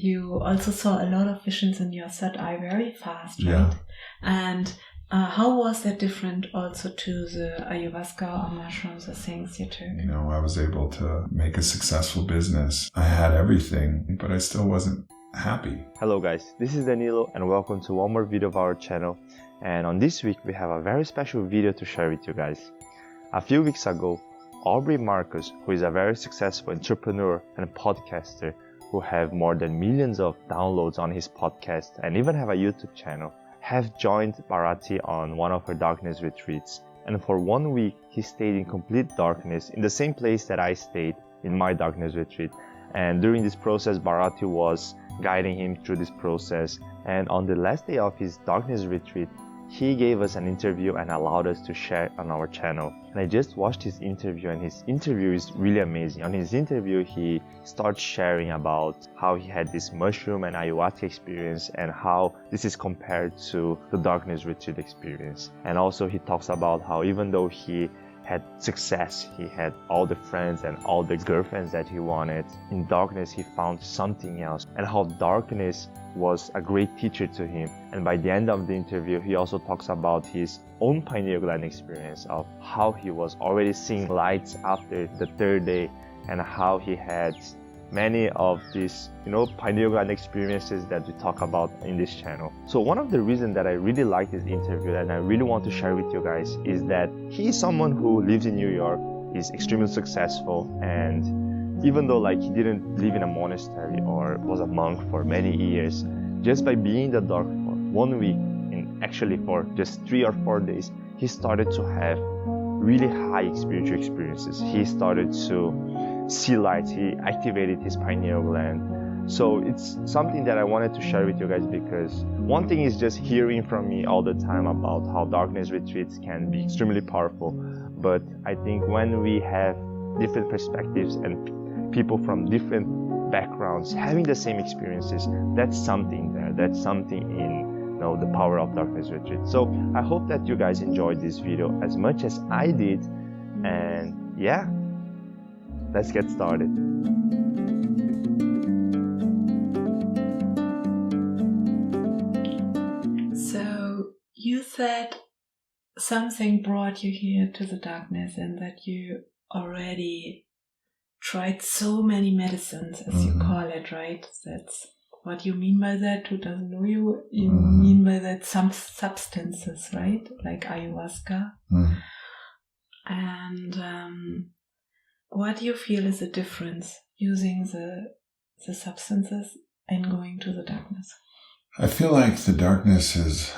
you also saw a lot of visions in your third eye very fast, right? Yeah. And how was that different also to the ayahuasca or mushrooms, the things you took? You know, I was able to make a successful business. I had everything, but I still wasn't happy. Hello guys, this is Danilo and welcome to one more video of our channel. And on this week we have a very special video to share with you guys. A few weeks ago, Aubrey Marcus, who is a very successful entrepreneur and podcaster who have more than millions of downloads on his podcast and even have a YouTube channel, have joined Bharati on one of her darkness retreats. And for 1 week he stayed in complete darkness in the same place that I stayed in my darkness retreat. And during this process, Bharati was guiding him through this process. And on the last day of his darkness retreat, he gave us an interview and allowed us to share on our channel. And I just watched his interview, and his interview is really amazing. On his interview, he starts sharing about how he had this mushroom and ayahuasca experience and how this is compared to the darkness retreat experience. And also he talks about how even though he had success, he had all the friends and all the girlfriends that he wanted, in darkness he found something else, and how darkness was a great teacher to him. And by the end of the interview, he also talks about his own pineal gland experience of how he was already seeing lights after the third day, and how he had many of these, pineal gland experiences that we talk about in this channel. So one of the reasons that I really like this interview and I really want to share with you guys is that he is someone who lives in New York, is extremely successful, and even though he didn't live in a monastery or was a monk for many years, just by being in the dark for 1 week, and actually for just 3 or 4 days, he started to have really high spiritual experiences. He started to see lights, he activated his pineal gland. So it's something that I wanted to share with you guys, because one thing is just hearing from me all the time about how darkness retreats can be extremely powerful, but I think when we have different perspectives and people from different backgrounds having the same experiences, that's something there, that's something in the power of darkness retreat. So I hope that you guys enjoyed this video as much as I did, and yeah, let's get started. So you said something brought you here to the darkness, and that you already tried so many medicines, as you call it, right? That's what you mean by that. Who doesn't know you? You mean by that some substances, right? Like ayahuasca. And what do you feel is the difference using the substances and going to the darkness? I feel like the darkness is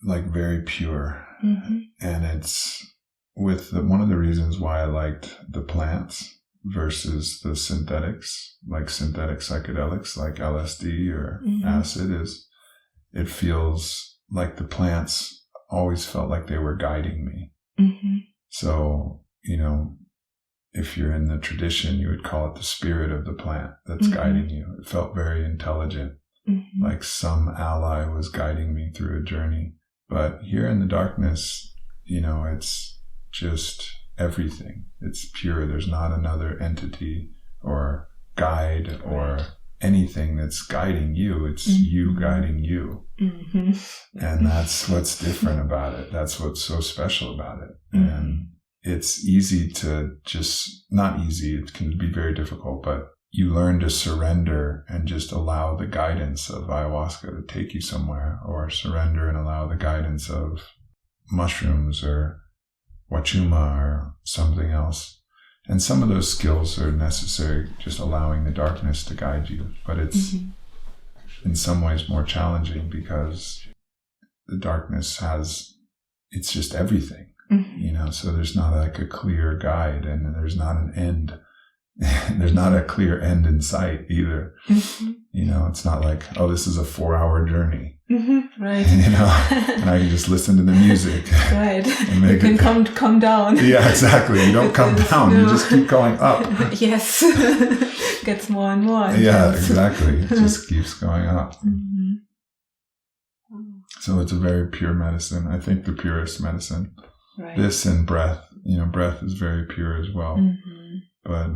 very pure, and it's one of the reasons why I liked the plants versus the synthetics, like synthetic psychedelics like LSD or acid, is it feels like the plants always felt like they were guiding me. So, if you're in the tradition, you would call it the spirit of the plant that's guiding you. It felt very intelligent, like some ally was guiding me through a journey. But here in the darkness, it's just everything. It's pure. There's not another entity or guide or anything that's guiding you. It's you guiding you. And that's what's different about it. That's what's so special about it. And it's easy to not easy, it can be very difficult, but you learn to surrender and just allow the guidance of ayahuasca to take you somewhere, or surrender and allow the guidance of mushrooms or wachuma or something else. And some of those skills are necessary, just allowing the darkness to guide you. But it's in some ways more challenging, because the darkness it's just everything. So there's not like a clear guide, and there's not an end. There's not a clear end in sight either. It's not like, oh, this is a 4-hour journey. Right. And I can just listen to the music. Right. And make you can come down. Yeah, exactly. You don't come down. You just keep going up. Yes. Gets more and more. Yeah, exactly. It just keeps going up. So it's a very pure medicine. I think the purest medicine. Right. This and breath. Breath is very pure as well. But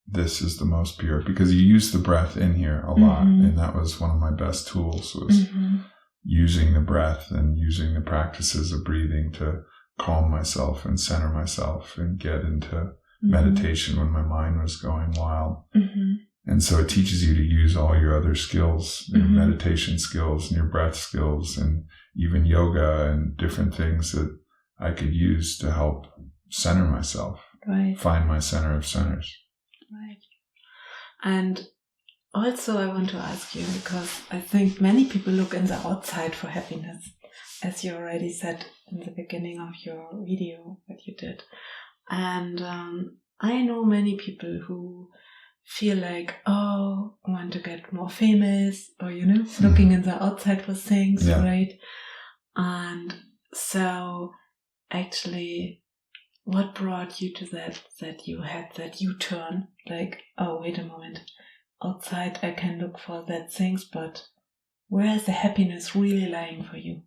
this is the most pure, because you use the breath in here a lot. And that was one of my best tools, was using the breath and using the practices of breathing to calm myself and center myself and get into meditation when my mind was going wild. And so it teaches you to use all your other skills, your meditation skills and your breath skills, and even yoga and different things that I could use to help center myself, find my center of centers. Right. And also I want to ask you, because I think many people look in the outside for happiness, as you already said in the beginning of your video that you did. And I know many people who feel like, oh, I want to get more famous, or, looking in the outside for things, right? And so actually, what brought you to that you had that U-turn? Like, oh, wait a moment, outside I can look for that things, but where is the happiness really lying for you?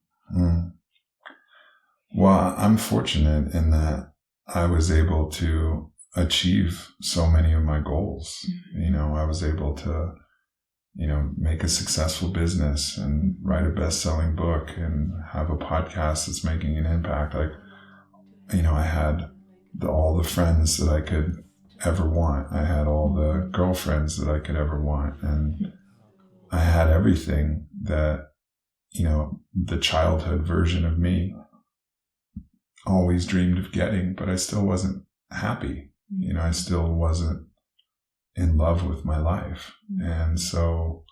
Well, I'm fortunate in that I was able to achieve so many of my goals. I was able to, make a successful business and write a best-selling book and have a podcast that's making an impact. Like, I had all the friends that I could ever want. I had all the girlfriends that I could ever want. And I had everything that, the childhood version of me always dreamed of getting, but I still wasn't happy. I still wasn't in love with my life. And so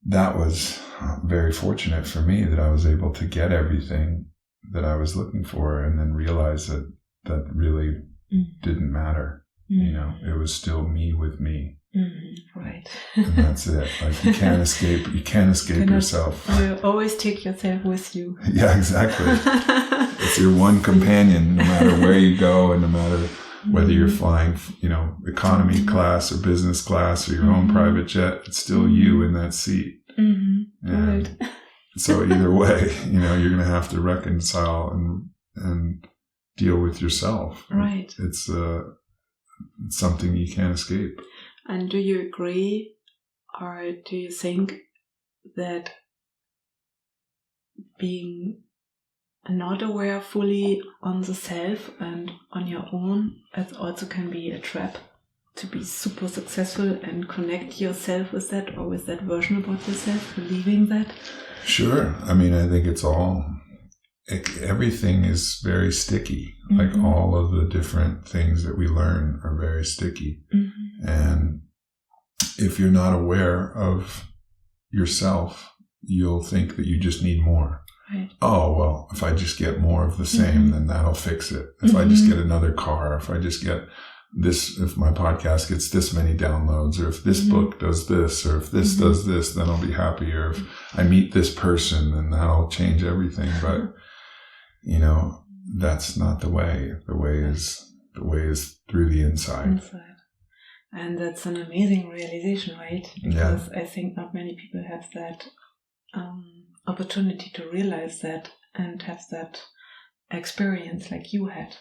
that was very fortunate for me that I was able to get everything that I was looking for, and then realize that really didn't matter. It was still me with me. Right. And that's it. Like, you can't escape yourself. You always take yourself with you. Yeah, exactly. It's your one companion, no matter where you go, and no matter whether you're flying, economy class or business class or your own private jet, it's still you in that seat. And so either way, you're going to have to reconcile and deal with yourself. Right. It's something you can't escape. And do you agree, or do you think that being not aware fully on the self and on your own, it also can be a trap to be super successful and connect yourself with that, or with that version about yourself, believing that? Sure. I mean, I think everything is very sticky. Like, all of the different things that we learn are very sticky. And if you're not aware of yourself, you'll think that you just need more. Right. Oh, well, if I just get more of the same, then that'll fix it. If I just get another car, if I just get this, if my podcast gets this many downloads, or if this book does this, or if this does this, then I'll be happy. Or if I meet this person, then that'll change everything. But, that's not the way. The way is through the inside. And that's an amazing realization, right? Because I think not many people have that opportunity to realize that and have that experience like you had.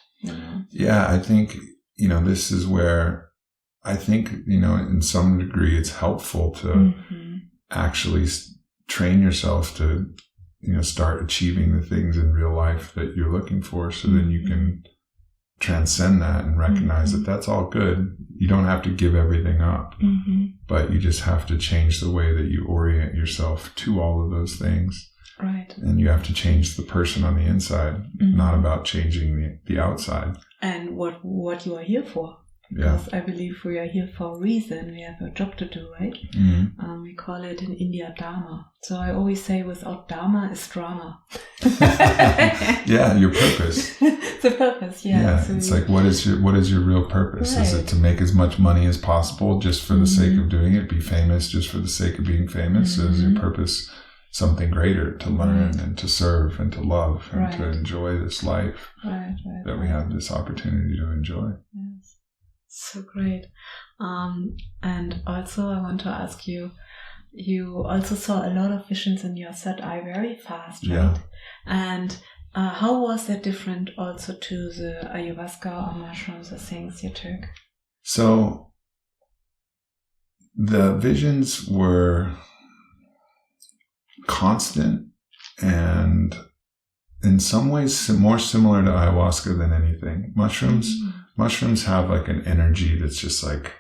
Yeah, I think, this is where I think, in some degree it's helpful to actually train yourself to, start achieving the things in real life that you're looking for, so then you can transcend that and recognize that that's all good. You don't have to give everything up, but you just have to change the way that you orient yourself to all of those things. Right. And you have to change the person on the inside, not about changing the outside. And what you are here for. Because I believe we are here for a reason. We have a job to do, right? We call it in India Dharma. So I always say, without Dharma is drama. Yeah, your purpose. The purpose, yeah. Yeah, so it's like, what is your real purpose? Right. Is it to make as much money as possible just for the sake of doing it? Be famous just for the sake of being famous? Is your purpose something greater, to learn and to serve and to love and to enjoy this life that we have this opportunity to enjoy? Yes. So great. And also I want to ask you, you also saw a lot of visions in your third eye very fast, right? Yeah. And how was that different also to the ayahuasca or mushrooms, the things you took? So the visions were constant and in some ways more similar to ayahuasca than anything. Mushrooms have like an energy that's just like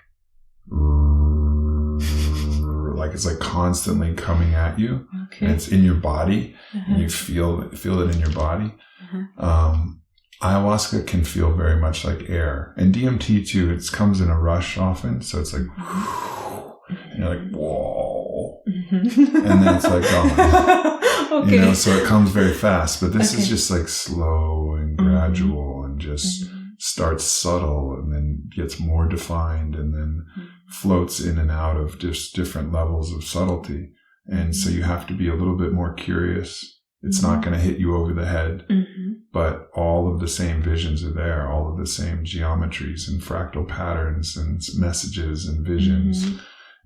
it's like constantly coming at you. Okay. And it's in your body and you feel it in your body. Ayahuasca can feel very much like air, and DMT too. It comes in a rush often, so it's like, and you're like, whoa, and then it's like gone. Okay. You know, so it comes very fast, but this is just like slow and gradual, and just starts subtle, and then gets more defined, and then floats in and out of just different levels of subtlety. And so you have to be a little bit more curious. It's not going to hit you over the head, but all of the same visions are there, all of the same geometries and fractal patterns and messages and visions.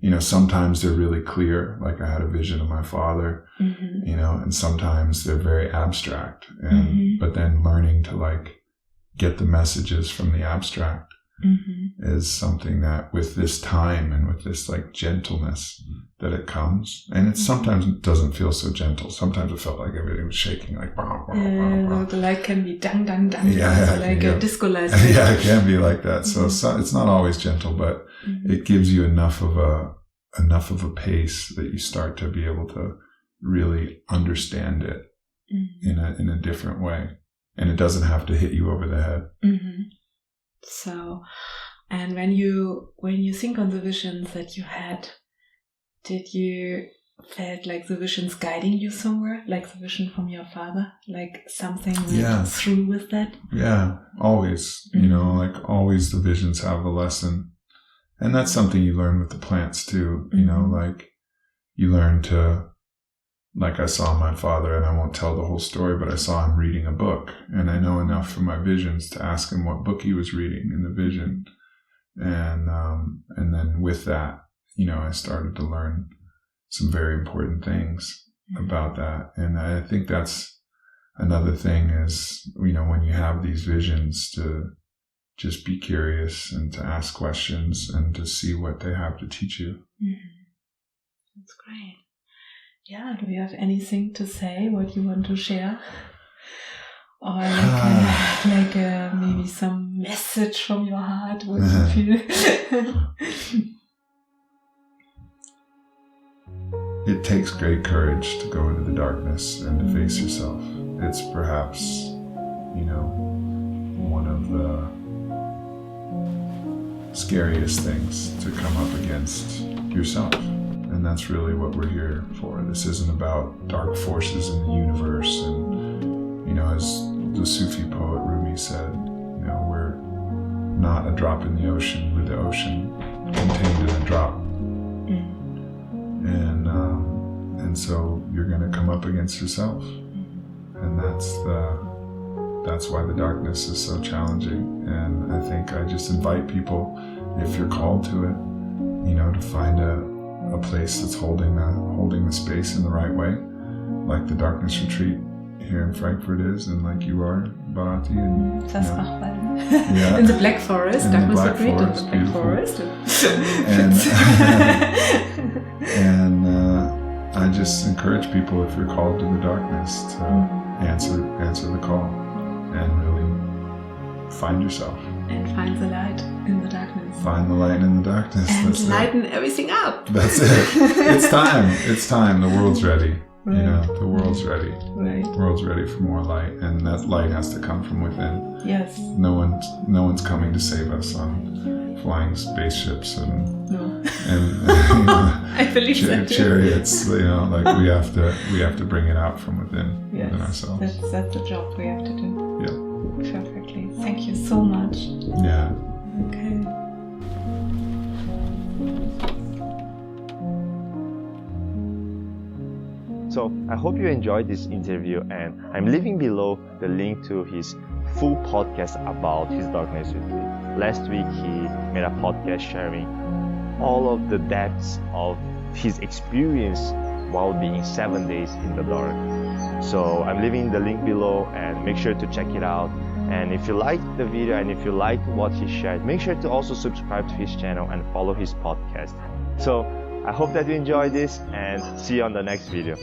You know, sometimes they're really clear, like I had a vision of my father, you know, and sometimes they're very abstract. And but then learning to like get the messages from the abstract is something that with this time and with this like gentleness that it comes, and it sometimes doesn't feel so gentle. Sometimes it felt like everything was shaking, like the light can be dang, yeah, like a disco light. Yeah, it can be like that. So it's not always gentle, but it gives you enough of a pace that you start to be able to really understand it in a different way, and it doesn't have to hit you over the head. So, and when you think on the visions that you had, did you felt like the visions guiding you somewhere, like the vision from your father, like something went through with that? Yeah, always. You know, like always the visions have a lesson, and that's something you learn with the plants too. You know, like you learn to. Like I saw my father, and I won't tell the whole story, but I saw him reading a book, and I know enough from my visions to ask him what book he was reading in the vision. And then with that, you know, I started to learn some very important things about that. And I think that's another thing is, you know, when you have these visions, to just be curious and to ask questions and to see what they have to teach you. That's great. Yeah, do you have anything to say, what you want to share? Or like maybe some message from your heart, what you feel? It takes great courage to go into the darkness and to face yourself. It's perhaps, you know, one of the scariest things to come up against yourself. And that's really what we're here for. This isn't about dark forces in the universe. And, you know, as the Sufi poet Rumi said, you know, we're not a drop in the ocean, we're the ocean contained in a drop. And so you're going to come up against yourself. And that's why the darkness is so challenging. And I think I just invite people, if you're called to it, you know, to find a place that's holding the space in the right way, like the Darkness Retreat here in Frankfurt is, and like you are, Bharati, and in the Black Forest, Darkness Retreat in the Black Forest. And I just encourage people, if you're called to the darkness, to answer the call and really find yourself. And find the light in the darkness. Find the light in the darkness. And lighten everything up. That's it. It's time. It's time. The world's ready. Right. You know, the world's ready. Right. The world's ready for more light, and that light has to come from within. Yes. No one's coming to save us on flying spaceships and you know, I believe chariots. You know, like we have to bring it out from within ourselves. That's the job we have to do. Yeah. Perfectly. Thank you so much. Yeah. Okay. So I hope you enjoyed this interview, and I'm leaving below the link to his full podcast about his darkness retreat. Last week he made a podcast sharing all of the depths of his experience while being 7 days in the dark. So I'm leaving the link below, and make sure to check it out. And if you liked the video and if you liked what he shared, make sure to also subscribe to his channel and follow his podcast. So I hope that you enjoyed this, and see you on the next video.